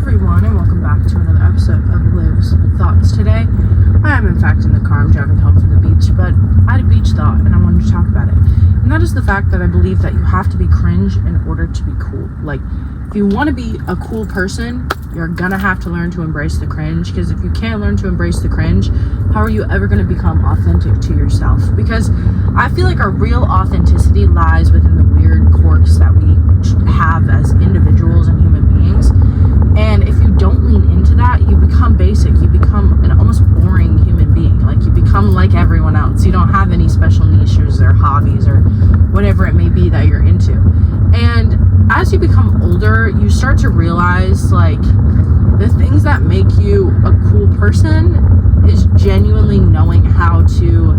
everyone, and welcome back to another episode of Liv's Thoughts. Today, I am in fact in the car. I'm driving home from the beach, but I had a beach thought and I wanted to talk about it. And that is the fact that I believe that you have to be cringe in order to be cool. Like, if you want to be a cool person, you're gonna have to learn to embrace the cringe, because if you can't learn to embrace the cringe, how are you ever gonna become authentic to yourself? Because I feel like our real authenticity lies within the weird quirks that we have as individuals and human beings. And if you don't lean into that, you become basic. You become an almost boring human being. Like, you become like everyone else. You don't have any special niches or hobbies or whatever it may be that you're into. And as you become older, you start to realize, like, the things that make you a cool person is genuinely knowing how to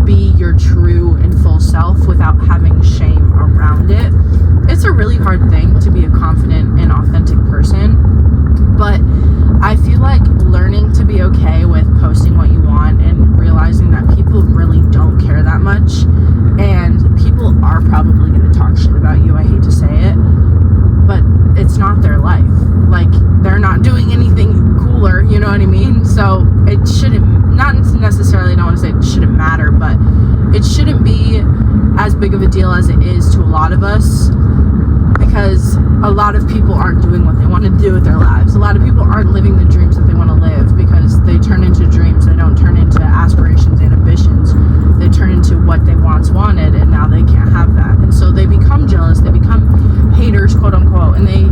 be your true and full self without having shame around it. It's a really hard thing to be a confident and authentic person, but I feel like learning to be okay with posting what you want and realizing that people really don't care that much, and people are probably going to talk shit about you. I hate to say it, but it's not their life. Like, they're not doing anything cooler, you know what I mean? So it shouldn't, not necessarily, I don't want to say it shouldn't matter, but it shouldn't be as big of a deal as it is to a lot of us, because a lot of people aren't doing what they want to do with their lives. A lot of people aren't living the dreams that they want to live, because they turn into dreams. They don't turn into aspirations and ambitions. They turn into what they once wanted, and now they can't have that. And so they become jealous. They become haters, quote unquote, and they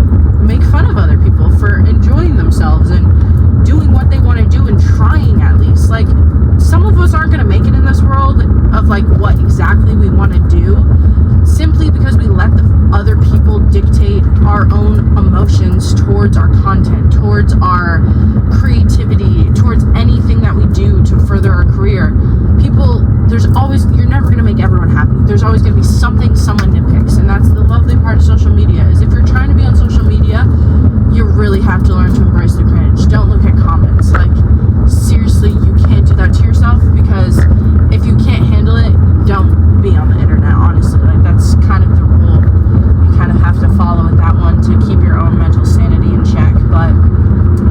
make fun of other people for enjoying themselves and doing what they want to do and trying, at least. Like, some of us aren't going to make it in this world of like what exactly we want to do, simply because we let the other people dictate our own emotions towards our content, towards our creativity, towards anything that we do to further our career. People, you're never going to make everyone happy. There's always going to be something someone nitpicks, and that's the lovely part of social media, is if you're trying to be on social media, you really have to learn to embrace the cringe. Don't look at comments. Like, seriously, you can't do that to yourself, because if you can't handle it, don't be on the internet, honestly. Like, that's kind of the rule. You kind of have to follow with that one to keep your own mental sanity in check. But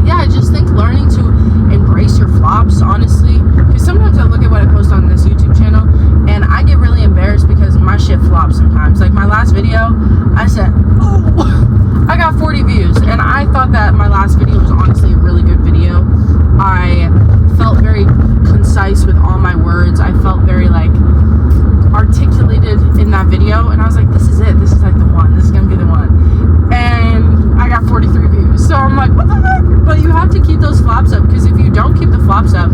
yeah, I just think learning to embrace your flops, honestly, because sometimes I look at what I post on this YouTube channel and I get really embarrassed because my shit flops sometimes. Like, my last video, I said, oh, I got 40 views, and I thought that my last video was honestly a really good video. I felt very concise with all my words. I felt very, like, articulated in that video, and I was like, this is it. This is like the one. This is gonna be the one. And I got 43 views. So I'm like, what the heck? But you have to keep those flops up, because if you don't keep the flops up,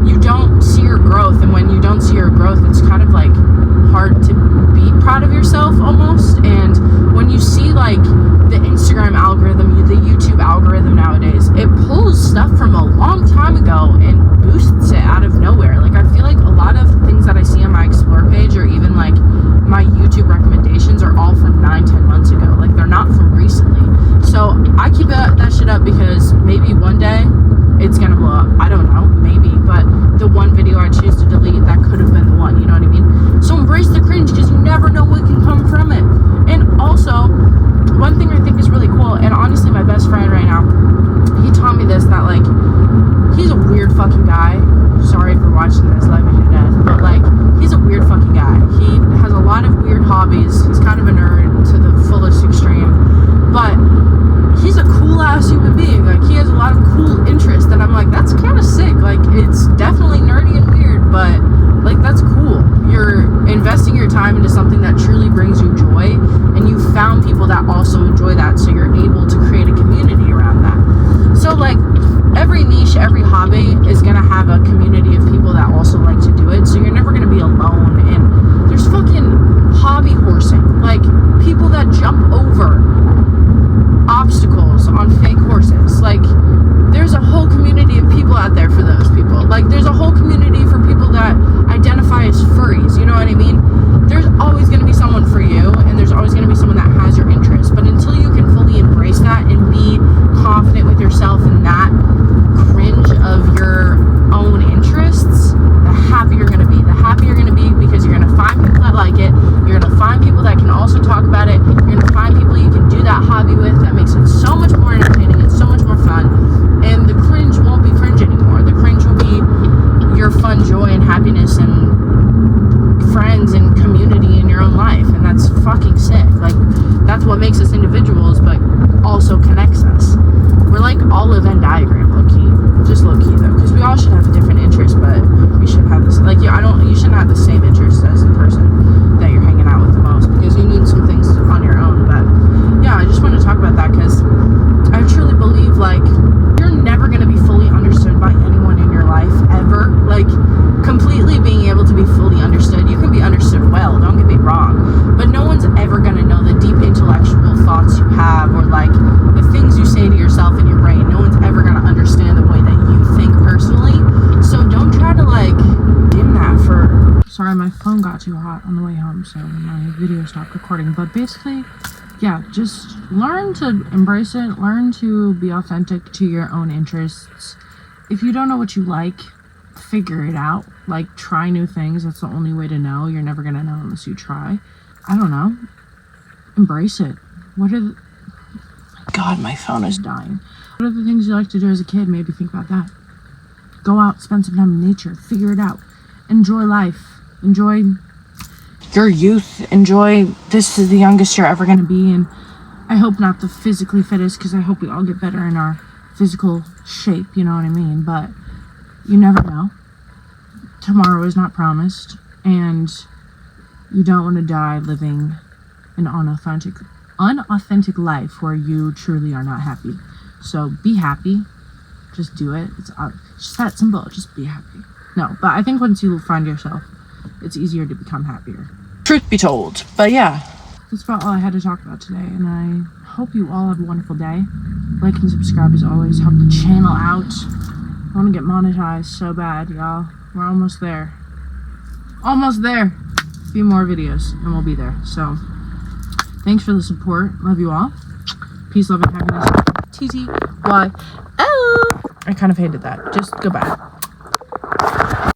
you don't see your growth. And when you don't see your growth, it's kind of like hard to be proud of yourself almost. And when you see, like, the Instagram algorithm, the YouTube algorithm nowadays, it pulls stuff from a long time ago and boosts it out of nowhere. Like, I feel like a lot of things that I see on my Explore page, or even like my YouTube recommendations, are all from 9-10 months ago. Like, they're not from recently. So I keep that shit up, because maybe one day it's gonna blow up. I don't know, maybe, but the one video I choose to delete, that could have been the one, you know what I mean? So embrace the cringe, because you never know what can come from it. And also, one thing I think is really cool, and honestly, my best friend right now, he taught me this, that, like, he's a weird fucking guy. Sorry for watching this, love you to death, but, like, he's a weird fucking guy. He has a lot of weird hobbies. He's kind of a nerd to the fullest extreme, but he's a cool ass human being. Like, he has a lot of cool interests, and I'm like, that's kind of sick. Like, it's definitely nerdy and weird, but, like, that's cool. You're investing your time into something that truly brings you joy, and you found people that also enjoy that, so you're able to create a community around that. So, like, every niche, every hobby is gonna have a community of people that also like to do it, so you're never gonna be alone. And there's fucking hobby horsing, like, people that jump over obstacles on fake horses. Like, there's a whole community of people out there for those people. Like, there's a whole community for people that identify as furries, you know what I mean? There's always going to be someone for you, and there's always going to be someone that has your interest. But until you can fully embrace that and be confident with yourself in that cringe of your own interests, the happier you're going to be. The happier you're going to be, because you're going to find people that like it. You're going to find people that can also talk about it. You're going to find people you can do that hobby with, that makes it so much more entertaining and so much more got too hot on the way home, so my video stopped recording. But basically, yeah, just learn to embrace it. Learn to be authentic to your own interests. If you don't know what you like, figure it out. Like, try new things. That's the only way to know. You're never gonna know unless you try. I don't know. Embrace it. God, my phone is dying. What are the things you like to do as a kid? Maybe think about that. Go out, spend some time in nature, figure it out. Enjoy life. Enjoy your youth. Enjoy, this is the youngest you're ever going to be. And I hope not the physically fittest, because I hope we all get better in our physical shape, you know what I mean? But you never know. Tomorrow is not promised. And you don't want to die living an unauthentic life where you truly are not happy. So be happy. Just do it. It's just that simple. Just be happy. No, but I think once you find yourself, it's easier to become happier. Truth be told. But yeah, that's about all I had to talk about today. And I hope you all have a wonderful day. Like and subscribe as always. Help the channel out. I want to get monetized so bad, y'all. We're almost there. Almost there. A few more videos and we'll be there. So thanks for the support. Love you all. Peace, love, and happiness. TTYL. I kind of hated that. Just go back.